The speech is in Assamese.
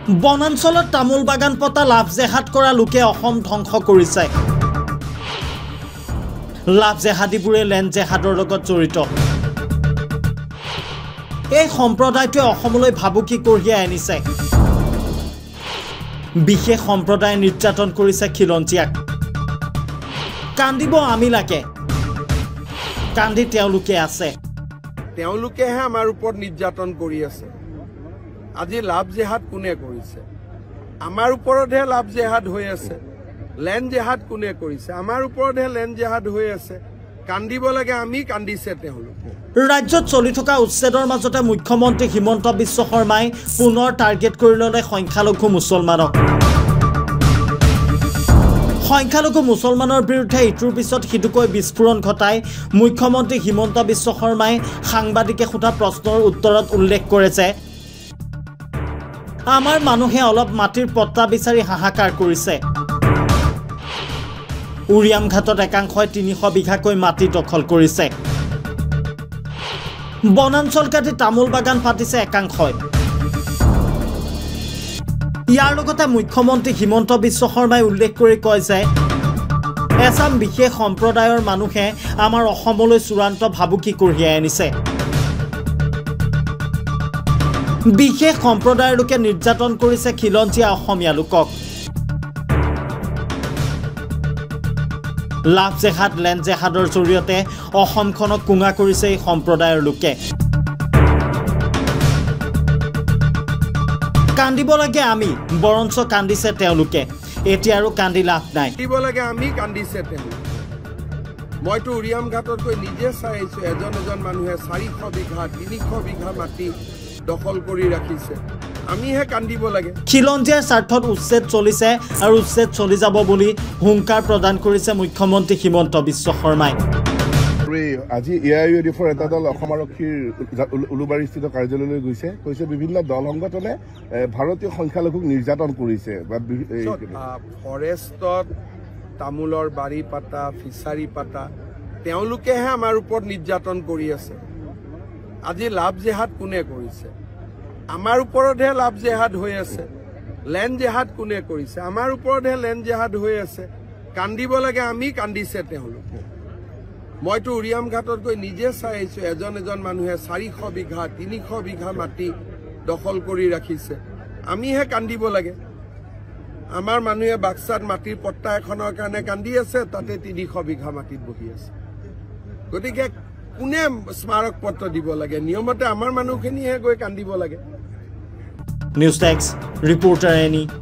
বনাঞ্চলত তামোল বাগান পতা লাভ জেহাদ কৰা লোকে অসম ধ্বংস কৰিছে। লাভ জেহাদীবোৰে লেণ্ড জেহাদৰ লগত জড়িত। এই সম্প্ৰদায়টোৱে অসমলৈ ভাবুকি কঢ়িয়াই আনিছে। বিশেষ সম্প্ৰদায় নিৰ্যাতন কৰিছে খিলঞ্জীয়াক। কান্দিব আমি লাগে, কান্দি তেওঁলোকে আছে। তেওঁলোকেহে আমাৰ ওপৰত নিৰ্যাতন কৰি আছে। আজি লাভ জেহাদ কোনে কৰিছে? আমাৰ ওপৰতহে লাভ জেহাদ হৈ আছে। লেণ্ড জেহাদ কোনে কৰিছে? আমাৰ ওপৰতহে লেণ্ড জেহাদ হৈ আছে। কান্দিব লাগে আমি, কান্দিছে তেওঁলোকে। ৰাজ্যত চলি থকা উচ্ছেদৰ মাজতে মুখ্যমন্ত্ৰী হিমন্ত বিশ্ব শৰ্মাই পুনৰ টাৰ্গেট কৰি ল'লে সংখ্যালঘু মুছলমানক। সংখ্যালঘু মুছলমানৰ বিৰুদ্ধে ইটোৰ পিছত সিটোকৈ বিস্ফোৰণ ঘটাই মুখ্যমন্ত্ৰী হিমন্ত বিশ্ব শৰ্মাই সাংবাদিকে সোধা প্ৰশ্নৰ উত্তৰত উল্লেখ কৰে যে আমাৰ মানুহে অলপ মাটিৰ পট্টা বিচাৰি হাহাকাৰ কৰিছে। উৰিয়াম ঘাটত একাংশই ৩০০ বিঘাকৈ মাটি দখল কৰিছে। বনাঞ্চল কাটি তামোল বাগান পাতিছে একাংশই। ইয়াৰ লগতে মুখ্যমন্ত্ৰী হিমন্ত বিশ্ব শৰ্মাই উল্লেখ কৰি কয় যে এছাম বিশেষ সম্প্ৰদায়ৰ মানুহে আমাৰ অসমলৈ চূড়ান্ত ভাবুকি কঢ়িয়াই আনিছে। বিশেষ সম্প্ৰদায়ৰ লোকে নিৰ্যাতন কৰিছে খিলঞ্জীয়া অসমীয়া লোকক। লাভ জেহাদ লেণ্ড জেহাদৰ জৰিয়তে অসমখনক কুঙা কৰিছে এই সম্প্ৰদায়ৰ লোকে। কান্দিব লাগে আমি, বৰঞ্চ কান্দিছে তেওঁলোকে। এতিয়া আৰু কান্দি লাভ নাই। কান্দিব লাগে আমি, কান্দিছে তেওঁলোকে। মইতো উৰিয়াম ঘাটত গৈ নিজে চাই আহিছোঁ। এজন মানুহে ৪০০ বিঘা ৩০০ বিঘা মাটি দখল কৰি ৰাখিছে। আমিহে কান্দিব লাগে। খিলঞ্জীয়াৰ স্বাৰ্থত উচ্ছেদ চলিছে আৰু উচ্ছেদ চলি যাব বুলি হুংকাৰ প্ৰদান কৰিছে মুখ্যমন্ত্ৰী হিমন্ত বিশ্ব শৰ্মাই। আজি AIUDF এটা দল অসম আৰক্ষীৰ উলুবাৰীস্থিত কাৰ্যালয়লৈ গৈছে। কৈছে বিভিন্ন দল সংগঠনে ভাৰতীয় সংখ্যালঘুক নিৰ্যাতন কৰিছে। ফৰেষ্টত তামোলৰ বাৰী পাতা, ফিচাৰী পাতা, তেওঁলোকেহে আমাৰ ওপৰত নিৰ্যাতন কৰি আছে। আজি লাভ জেহাদ কোনে কৰিছে? আমাৰ ওপৰতহে লাভ জেহাদ হৈ আছে। লেণ্ড জেহাদ কোনে কৰিছে? আমাৰ ওপৰতহে লেণ্ড জেহাদ হৈ আছে। কান্দিব লাগে আমি, কান্দিছে তেওঁলোকে। মইতো উৰিয়াম ঘাটত গৈ নিজে চাই আহিছোঁ। এজন মানুহে ৪০০ বিঘা ৩০০ বিঘা মাটি দখল কৰি ৰাখিছে। আমিহে কান্দিব লাগে। আমাৰ মানুহে বাক্সাত মাটিৰ পট্টা এখনৰ কাৰণে কান্দি আছে, তাতে ৩০০ বিঘা মাটিত বহি আছে। গতিকে কোনে স্মাৰক পত্ৰ দিব লাগে? নিয়মতে আমাৰ মানুহখিনিহে গৈ কান্দিব লাগে। News desk, reporter any.